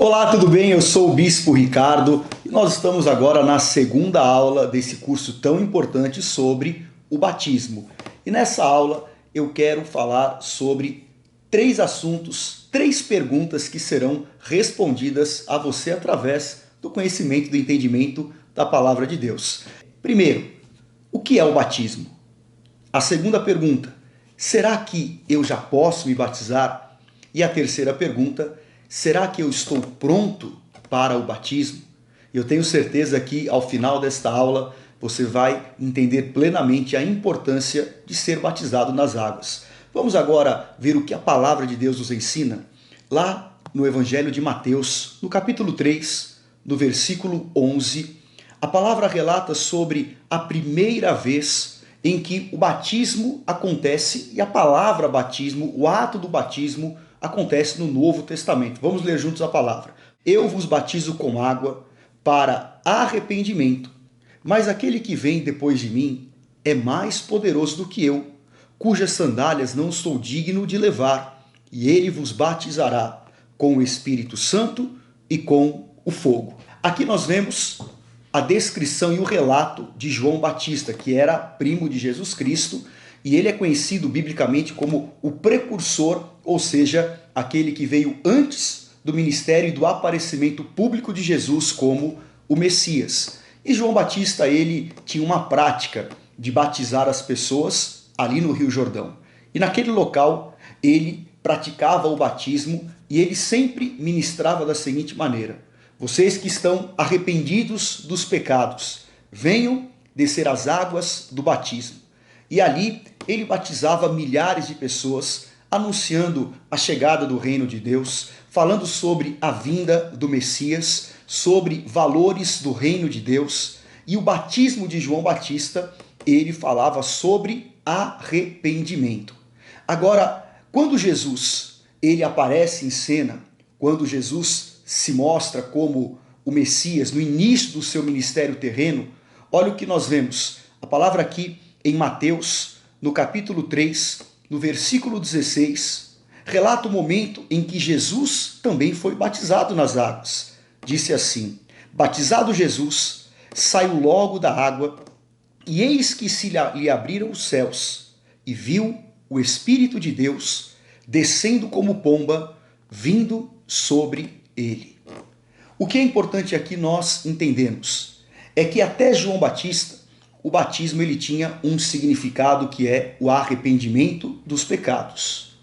Olá, tudo bem? Eu sou o Bispo Ricardo e nós estamos agora na segunda aula desse curso tão importante sobre o batismo. E nessa aula eu quero falar sobre três assuntos, três perguntas que serão respondidas a você através do conhecimento, do entendimento da palavra de Deus. Primeiro, o que é o batismo? A segunda pergunta, será que eu já posso me batizar? E a terceira pergunta, será que eu estou pronto para o batismo? Eu tenho certeza que ao final desta aula você vai entender plenamente a importância de ser batizado nas águas. Vamos agora ver o que a palavra de Deus nos ensina lá no Evangelho de Mateus, no capítulo 3, no versículo 11. A palavra relata sobre a primeira vez em que o batismo acontece e a palavra batismo, o ato do batismo, acontece no Novo Testamento. Vamos ler juntos a palavra. Eu vos batizo com água para arrependimento, mas aquele que vem depois de mim é mais poderoso do que eu, cujas sandálias não sou digno de levar, e ele vos batizará com o Espírito Santo e com o fogo. Aqui nós vemos a descrição e o relato de João Batista, que era primo de Jesus Cristo, e ele é conhecido biblicamente como o precursor, ou seja, aquele que veio antes do ministério e do aparecimento público de Jesus como o Messias. E João Batista, ele tinha uma prática de batizar as pessoas ali no Rio Jordão. E naquele local, ele praticava o batismo e ele sempre ministrava da seguinte maneira: vocês que estão arrependidos dos pecados, venham descer as águas do batismo. E ali ele batizava milhares de pessoas, anunciando a chegada do reino de Deus, falando sobre a vinda do Messias, sobre valores do reino de Deus. E o batismo de João Batista, ele falava sobre arrependimento. Agora, quando Jesus ele aparece em cena, quando Jesus se mostra como o Messias no início do seu ministério terreno, olha o que nós vemos. A palavra aqui em Mateus, no capítulo 3, no versículo 16, relata o momento em que Jesus também foi batizado nas águas. Disse assim: batizado Jesus, saiu logo da água, e eis que se lhe abriram os céus, e viu o Espírito de Deus descendo como pomba, vindo sobre ele. O que é importante aqui nós entendemos é que até João Batista, o batismo ele tinha um significado que é o arrependimento dos pecados.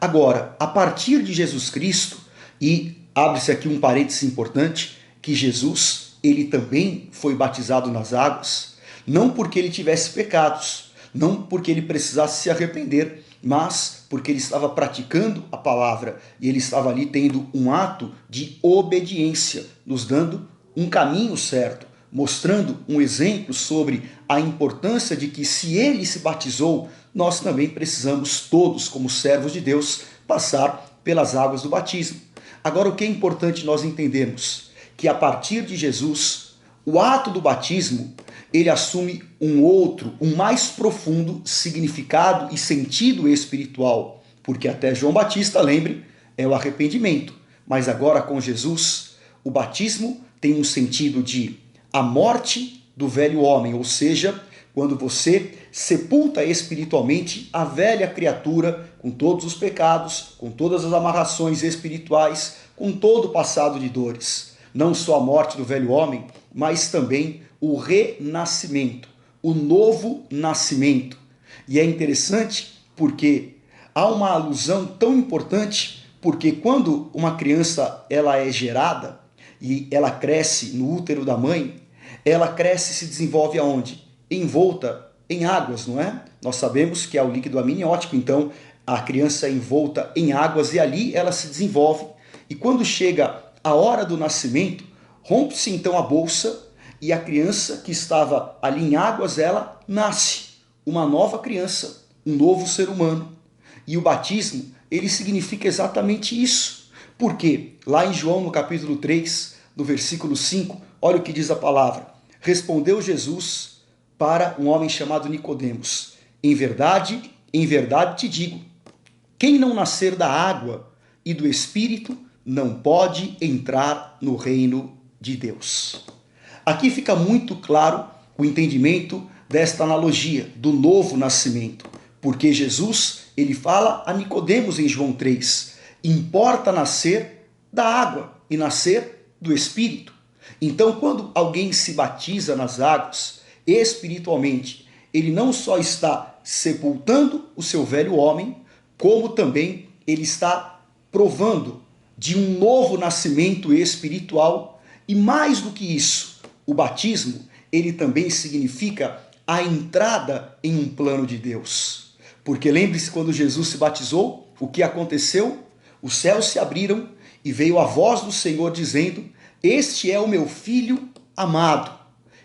Agora, a partir de Jesus Cristo, e abre-se aqui um parêntese importante, que Jesus ele também foi batizado nas águas, não porque ele tivesse pecados, não porque ele precisasse se arrepender, mas porque ele estava praticando a palavra e ele estava ali tendo um ato de obediência, nos dando um caminho certo, mostrando um exemplo sobre a importância de que se ele se batizou, nós também precisamos todos, como servos de Deus, passar pelas águas do batismo. Agora, o que é importante nós entendermos? Que a partir de Jesus, o ato do batismo, ele assume um outro, um mais profundo significado e sentido espiritual, porque até João Batista, lembre, é o arrependimento, mas agora com Jesus, o batismo tem um sentido de a morte do velho homem, ou seja, quando você sepulta espiritualmente a velha criatura com todos os pecados, com todas as amarrações espirituais, com todo o passado de dores. Não só a morte do velho homem, mas também o renascimento, o novo nascimento. E é interessante porque há uma alusão tão importante, porque quando uma criança ela é gerada e ela cresce no útero da mãe, ela cresce e se desenvolve aonde? Envolta em águas, não é? Nós sabemos que é o líquido amniótico, então a criança é envolta em águas e ali ela se desenvolve. E quando chega a hora do nascimento, rompe-se então a bolsa e a criança que estava ali em águas, ela nasce. Uma nova criança, um novo ser humano. E o batismo, ele significa exatamente isso. Por quê? Lá em João, no capítulo 3, no versículo 5, olha o que diz a palavra. Respondeu Jesus para um homem chamado Nicodemos: em verdade te digo, quem não nascer da água e do Espírito não pode entrar no reino de Deus. Aqui fica muito claro o entendimento desta analogia do novo nascimento, porque Jesus, ele fala a Nicodemos em João 3, importa nascer da água e nascer do Espírito. Então, quando alguém se batiza nas águas, espiritualmente, ele não só está sepultando o seu velho homem, como também ele está provando de um novo nascimento espiritual. E mais do que isso, o batismo, ele também significa a entrada em um plano de Deus. Porque lembre-se, quando Jesus se batizou, o que aconteceu? Os céus se abriram e veio a voz do Senhor dizendo: este é o meu filho amado,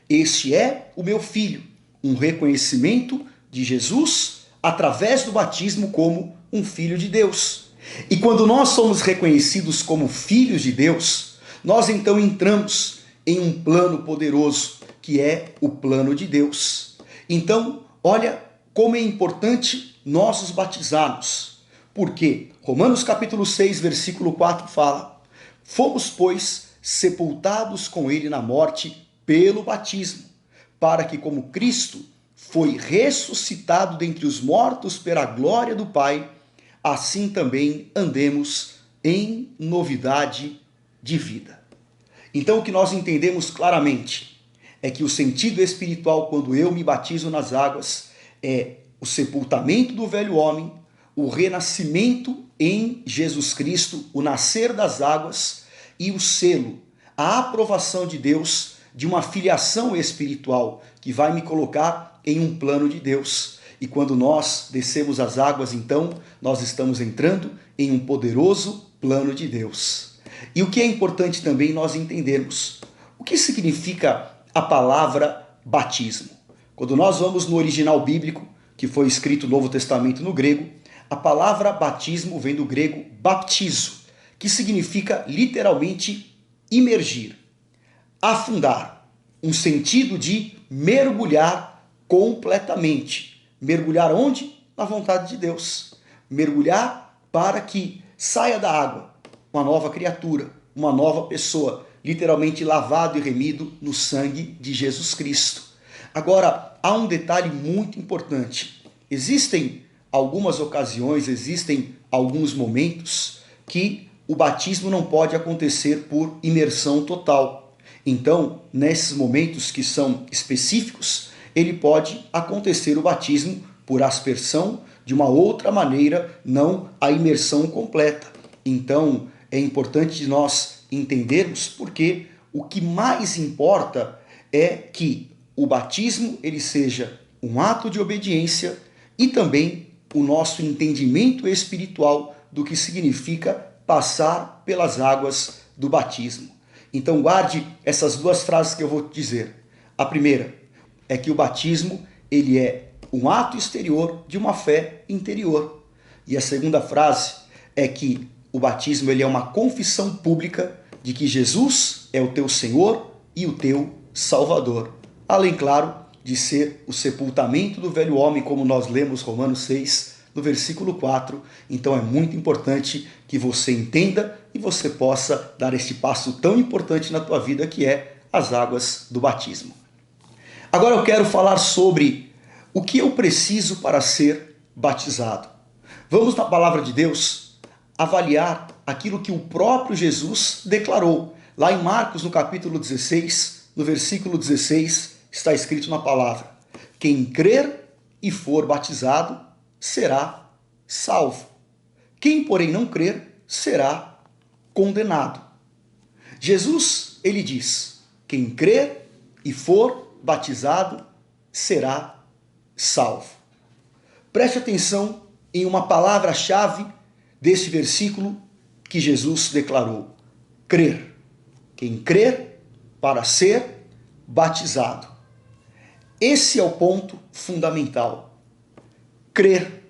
este é o meu filho. Um reconhecimento de Jesus através do batismo como um filho de Deus. E quando nós somos reconhecidos como filhos de Deus, nós então entramos em um plano poderoso, que é o plano de Deus. Então, olha como é importante nós nos batizarmos. Porque Romanos capítulo 6, versículo 4 fala: fomos, pois, sepultados com ele na morte pelo batismo, para que, como Cristo foi ressuscitado dentre os mortos pela glória do Pai, assim também andemos em novidade de vida. Então, o que nós entendemos claramente é que o sentido espiritual, quando eu me batizo nas águas, é o sepultamento do velho homem, o renascimento em Jesus Cristo, o nascer das águas e o selo, a aprovação de Deus de uma filiação espiritual que vai me colocar em um plano de Deus. E quando nós descemos as águas, então, nós estamos entrando em um poderoso plano de Deus. E o que é importante também nós entendermos, o que significa a palavra batismo? Quando nós vamos no original bíblico, que foi escrito no Novo Testamento no grego, a palavra batismo vem do grego baptizo, que significa literalmente imergir, afundar, um sentido de mergulhar completamente. Mergulhar onde? Na vontade de Deus. Mergulhar para que saia da água uma nova criatura, uma nova pessoa, literalmente lavado e remido no sangue de Jesus Cristo. Agora, há um detalhe muito importante. Existem algumas ocasiões, existem alguns momentos que o batismo não pode acontecer por imersão total. Então, nesses momentos que são específicos, ele pode acontecer o batismo por aspersão de uma outra maneira, não a imersão completa. Então, é importante nós entendermos, porque o que mais importa é que o batismo ele seja um ato de obediência e também o nosso entendimento espiritual do que significa passar pelas águas do batismo. Então guarde essas duas frases que eu vou te dizer. A primeira é que o batismo ele é um ato exterior de uma fé interior. E a segunda frase é que o batismo ele é uma confissão pública de que Jesus é o teu Senhor e o teu Salvador. Além, claro, de ser o sepultamento do velho homem, como nós lemos Romanos 6, no versículo 4. Então é muito importante que você entenda e você possa dar este passo tão importante na tua vida, que é as águas do batismo. Agora eu quero falar sobre o que eu preciso para ser batizado. Vamos, na palavra de Deus, avaliar aquilo que o próprio Jesus declarou. Lá em Marcos, no capítulo 16, no versículo 16, está escrito na palavra: quem crer e for batizado será salvo. Quem, porém, não crer será condenado. Jesus, ele diz: quem crer e for batizado será salvo. Preste atenção em uma palavra-chave deste versículo que Jesus declarou: crer. Quem crer para ser batizado. Esse é o ponto fundamental. Crer.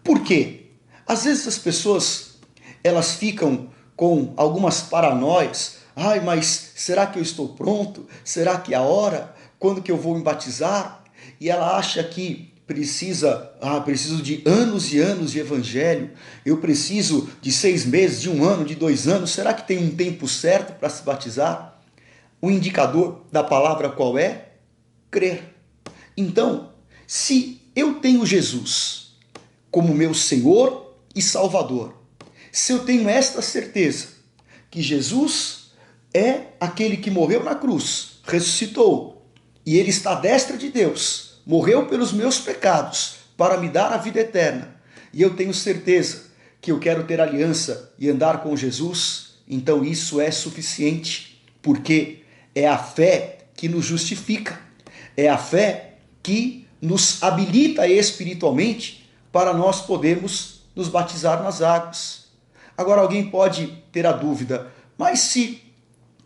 Por quê? Às vezes as pessoas elas ficam com algumas paranoias. Ai, mas será que eu estou pronto? Será que é a hora? Quando que eu vou me batizar? E ela acha que preciso de anos e anos de evangelho, eu preciso de 6 meses, de 1 ano, de 2 anos, será que tem um tempo certo para se batizar? O indicador da palavra qual é? Crer. Então, se eu tenho Jesus como meu Senhor e Salvador, se eu tenho esta certeza que Jesus é aquele que morreu na cruz, ressuscitou, e ele está à destra de Deus, morreu pelos meus pecados para me dar a vida eterna, e eu tenho certeza que eu quero ter aliança e andar com Jesus, então isso é suficiente, porque é a fé que nos justifica, é a fé que nos habilita espiritualmente para nós podermos nos batizar nas águas. Agora alguém pode ter a dúvida, mas se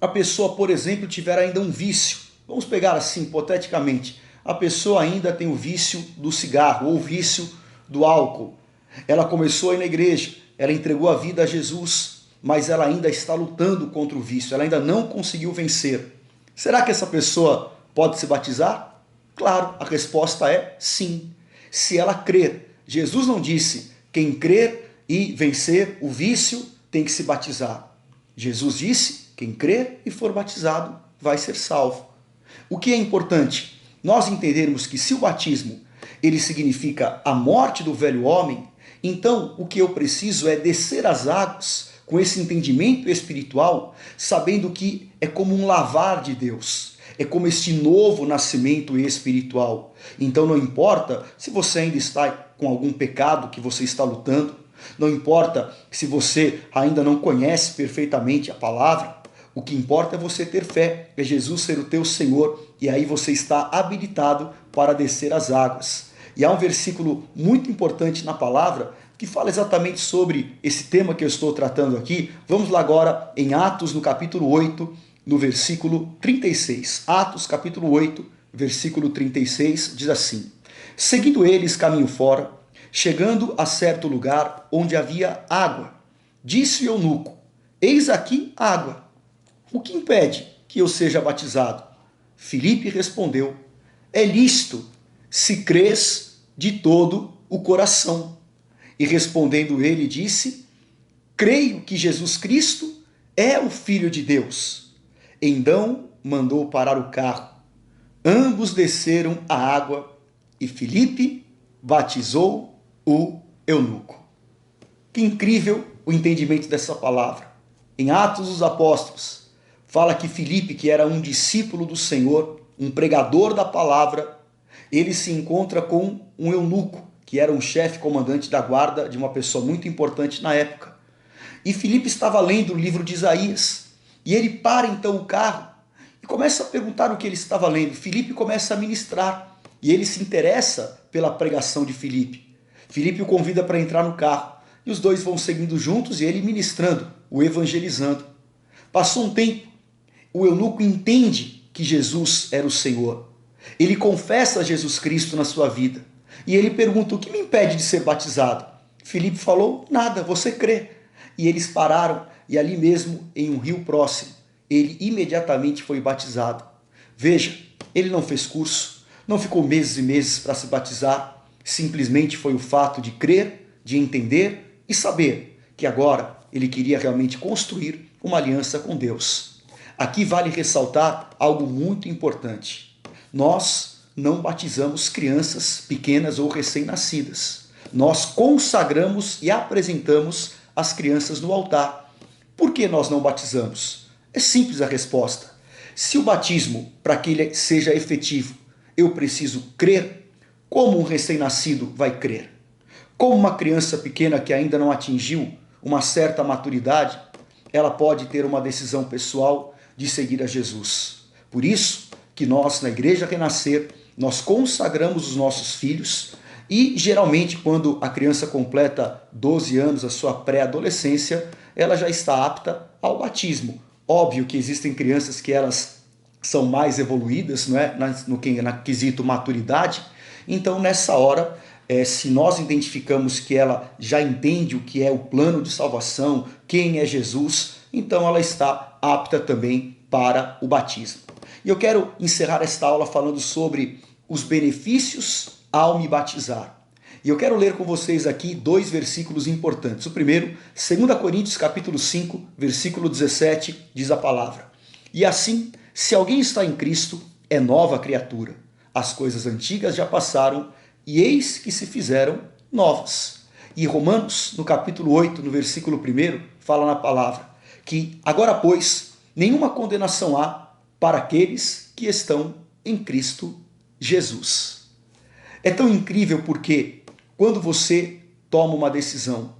a pessoa, por exemplo, tiver ainda um vício, vamos pegar assim, hipoteticamente, a pessoa ainda tem o vício do cigarro ou o vício do álcool. Ela começou a ir na igreja, ela entregou a vida a Jesus, mas ela ainda está lutando contra o vício, ela ainda não conseguiu vencer. Será que essa pessoa pode se batizar? Claro, a resposta é sim. Se ela crer, Jesus não disse, quem crer e vencer o vício tem que se batizar. Jesus disse, quem crer e for batizado vai ser salvo. O que é importante? Nós entendermos que se o batismo ele significa a morte do velho homem, então o que eu preciso é descer as águas com esse entendimento espiritual, sabendo que é como um lavar de Deus, é como este novo nascimento espiritual. Então não importa se você ainda está com algum pecado que você está lutando, não importa se você ainda não conhece perfeitamente a palavra, o que importa é você ter fé, é Jesus ser o teu Senhor, e aí você está habilitado para descer as águas. E há um versículo muito importante na palavra que fala exatamente sobre esse tema que eu estou tratando aqui. Vamos lá agora em Atos, no capítulo 8, no versículo 36. Atos, capítulo 8, versículo 36, diz assim: seguindo eles caminho fora, chegando a certo lugar onde havia água, disse o eunuco, eis aqui água, o que impede que eu seja batizado? Filipe respondeu, é lícito, se crês de todo o coração. E respondendo ele disse, creio que Jesus Cristo é o Filho de Deus. Então mandou parar o carro. Ambos desceram a água e Filipe batizou o eunuco. Que incrível o entendimento dessa palavra. Em Atos dos Apóstolos, fala que Filipe, que era um discípulo do Senhor, um pregador da palavra, ele se encontra com um eunuco, que era um chefe comandante da guarda de uma pessoa muito importante na época. E Filipe estava lendo o livro de Isaías, e ele para então o carro e começa a perguntar o que ele estava lendo. Filipe começa a ministrar, e ele se interessa pela pregação de Filipe. Filipe o convida para entrar no carro, e os dois vão seguindo juntos, e ele ministrando, o evangelizando. Passou um tempo, o eunuco entende que Jesus era o Senhor. Ele confessa Jesus Cristo na sua vida. E ele pergunta, o que me impede de ser batizado? Filipe falou, nada, você crê. E eles pararam, e ali mesmo, em um rio próximo, ele imediatamente foi batizado. Veja, ele não fez curso, não ficou meses e meses para se batizar, simplesmente foi o fato de crer, de entender e saber que agora ele queria realmente construir uma aliança com Deus. Aqui vale ressaltar algo muito importante. Nós não batizamos crianças pequenas ou recém-nascidas. Nós consagramos e apresentamos as crianças no altar. Por que nós não batizamos? É simples a resposta. Se o batismo, para que ele seja efetivo, eu preciso crer, como um recém-nascido vai crer? Como uma criança pequena que ainda não atingiu uma certa maturidade, ela pode ter uma decisão pessoal de seguir a Jesus. Por isso que nós, na Igreja Renascer, nós consagramos os nossos filhos e, geralmente, quando a criança completa 12 anos, a sua pré-adolescência, ela já está apta ao batismo. Óbvio que existem crianças que elas são mais evoluídas, não é? no quesito maturidade. Então, nessa hora, se nós identificamos que ela já entende o que é o plano de salvação, quem é Jesus, então ela está apta também para o batismo. E eu quero encerrar esta aula falando sobre os benefícios ao me batizar. E eu quero ler com vocês aqui dois versículos importantes. O primeiro, 2 Coríntios capítulo 5, versículo 17, diz a palavra: E assim, se alguém está em Cristo, é nova criatura. As coisas antigas já passaram, e eis que se fizeram novas. E Romanos, no capítulo 8, no versículo 1, fala na palavra que agora, pois, nenhuma condenação há para aqueles que estão em Cristo Jesus. É tão incrível porque quando você toma uma decisão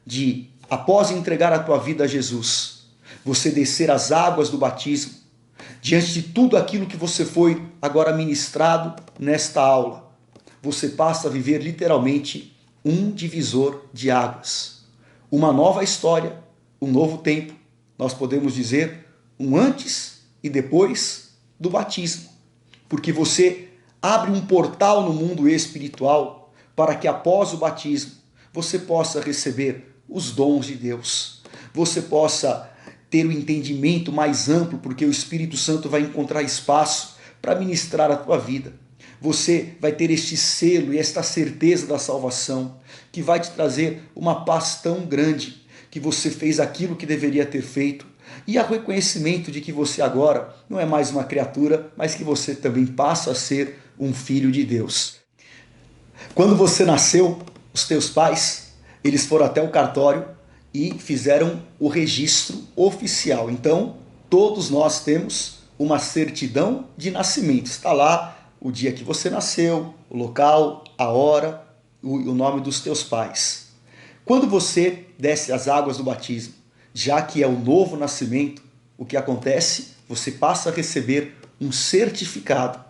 de, após entregar a tua vida a Jesus, você descer as águas do batismo, diante de tudo aquilo que você foi agora ministrado nesta aula, você passa a viver literalmente um divisor de águas. Uma nova história, um novo tempo, nós podemos dizer um antes e depois do batismo. Porque você abre um portal no mundo espiritual para que após o batismo você possa receber os dons de Deus. Você possa ter o entendimento mais amplo, porque o Espírito Santo vai encontrar espaço para ministrar a tua vida. Você vai ter este selo e esta certeza da salvação, que vai te trazer uma paz tão grande, que você fez aquilo que deveria ter feito, e o reconhecimento de que você agora não é mais uma criatura, mas que você também passa a ser um filho de Deus. Quando você nasceu, os teus pais, eles foram até o cartório e fizeram o registro oficial. Então, todos nós temos uma certidão de nascimento. Está lá o dia que você nasceu, o local, a hora, o nome dos teus pais. Quando você desce as águas do batismo, já que é o novo nascimento, o que acontece? Você passa a receber um certificado.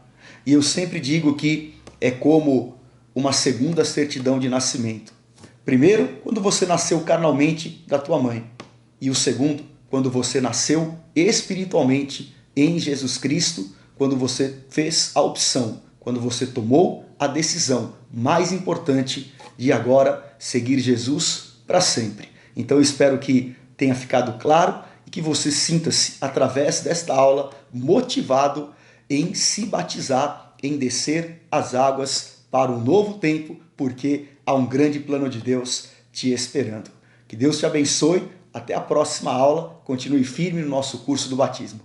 E eu sempre digo que é como uma segunda certidão de nascimento. Primeiro, quando você nasceu carnalmente da tua mãe. E o segundo, quando você nasceu espiritualmente em Jesus Cristo, quando você fez a opção, quando você tomou a decisão mais importante de agora seguir Jesus para sempre. Então eu espero que tenha ficado claro e que você sinta-se, através desta aula, motivado em se batizar, em descer as águas para um novo tempo, porque há um grande plano de Deus te esperando. Que Deus te abençoe. Até a próxima aula. Continue firme no nosso curso do batismo.